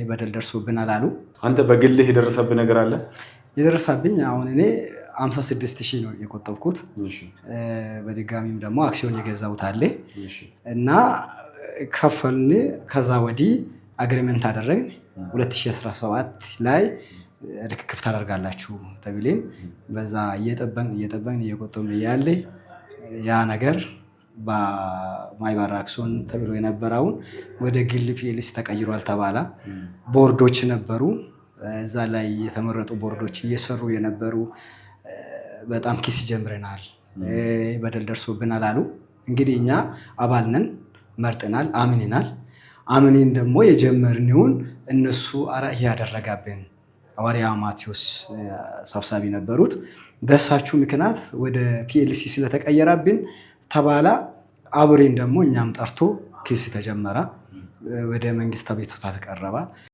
በደል ደርሶብናል አሉ። አንተ በግልህ የደረሰብህ ነገር አለ? የደረሰብኝ አሁን እኔ 56000 ነው የቆጠብኩት። በድጋሚም ደግሞ አክሲዮን የገዛሁት አለ እና ከፈልን። ከዛ ወዲህ አግሪመንት አደረግን። 2017 ላይ ርክክብ ታደርጋላችሁ ተብለን በዛ እየጠበቅን እየቆጠብን ያለ ያ ነገር በማይባራ አክሲዮን ተብሎ የነበረውን ወደ ግል ፒኤልሲ ተቀይሯል ተባለ። ቦርዶች ነበሩ፣ እዛ ላይ የተመረጡ ቦርዶች እየሰሩ የነበሩ በጣም ኪስ ጀምረናል፣ በደል ደርሶብናል አሉ። እንግዲህ እኛ አባል ነን፣ መርጠናል፣ አምነን ደግሞ የጀመርነውን እነሱ አራያ ያደረጋብን ሐዋርያ ማቴዎስ ሰብሳቢ ነበሩት። በእሳቸው ምክንያት ወደ ፒኤልሲ ስለተቀየረብን ተባላ። አብሬን ደግሞ እኛም ጠርቶ ኪስ ተጀመረ፣ ወደ መንግስት አቤቱታ ተቀረበ።